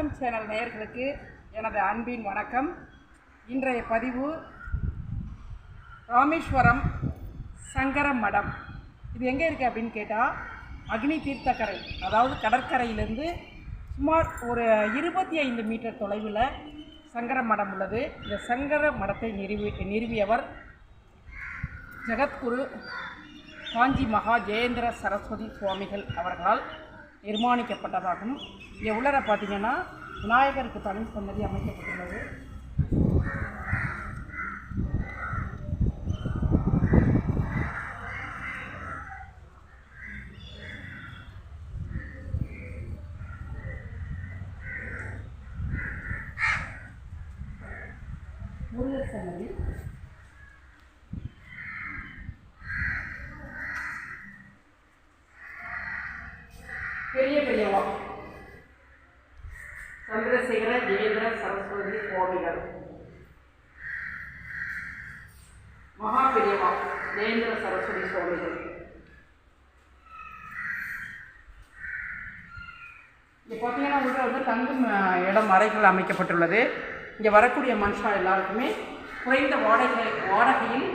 ஆன்மீகம் சேனல் நேயர்களுக்கு எனது அன்பின் வணக்கம். இன்றைய பதிவு ராமேஸ்வரம் சங்கர மடம். இது எங்கே இருக்குது அப்படின்னு கேட்டால், அக்னி தீர்த்தக்கரை, அதாவது கடற்கரையிலேருந்து சுமார் ஒரு 25 மீட்டர் தொலைவில் சங்கர மடம் உள்ளது. இந்த சங்கர மடத்தை நிறுவியவர் ஜகத்குரு காஞ்சி மகா ஜெயேந்திர சரஸ்வதி சுவாமிகள் அவர்களால் நிர்மாணிக்கப்பட்டதாகும். இங்கே உள்ளர பார்த்திங்கன்னா விநாயகருக்கு தனி சன்னதி அமைக்கப்பட்டுள்ளது. முருகர் சன்னதி, பெரிய பெரியவா சந்திரசேகர ஜெயேந்திர சரஸ்வதி சுவாமிகள், மகா பெரியவா ஜெயேந்திர சரஸ்வதி சுவாமிகள். இங்கே பார்த்தீங்கன்னா உள்ள வந்து தங்கும் இடம் அறைகள் அமைக்கப்பட்டுள்ளது. இங்கே வரக்கூடிய மனுஷன் எல்லாருக்குமே குறைந்த வாடகையில்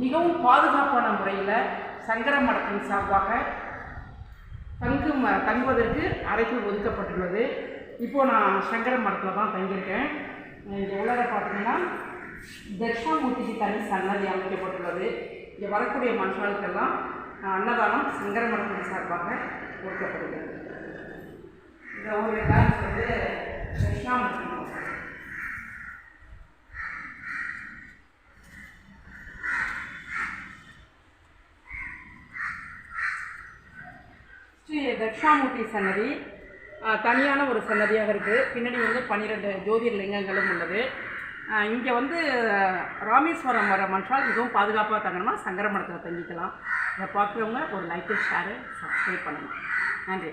மிகவும் பாதுகாப்பான முறையில் சங்கர மடத்தின் சார்பாக தங்குவதற்கு அறைகள் ஒதுக்கப்பட்டுள்ளது. இப்போது நான் சங்கர மடத்தில் தான் தங்கியிருக்கேன். இங்கே உள்ளர பார்த்தீங்கன்னா தட்சிணாமூர்த்திக்கு தனி சன்னதி அமைக்கப்பட்டுள்ளது. இங்கே வரக்கூடிய மனுஷர்களுக்கெல்லாம் அன்னதானம் சங்கர மடத்தின் சார்பாக ஒதுக்கப்படுகிறது. இந்த ஒரு டான்ஸ் வந்து தட்சிணாமூர்த்தி. ஸ்ரீ தட்சிணாமூர்த்தி சன்னதி தனியான ஒரு சன்னதியாக இருக்குது. பின்னாடி வந்து 12 ஜோதிர்லிங்கங்களும் உள்ளது. இங்கே வந்து ராமேஸ்வரம் வர மனுஷால் மிகவும் பாதுகாப்பாக தங்கணும்னா சங்கர மடத்தில் தங்கிக்கலாம். இதை பார்க்குறவங்க ஒரு லைக்கு, ஷேரு, சப்ஸ்கிரைப் பண்ணுங்கள். நன்றி.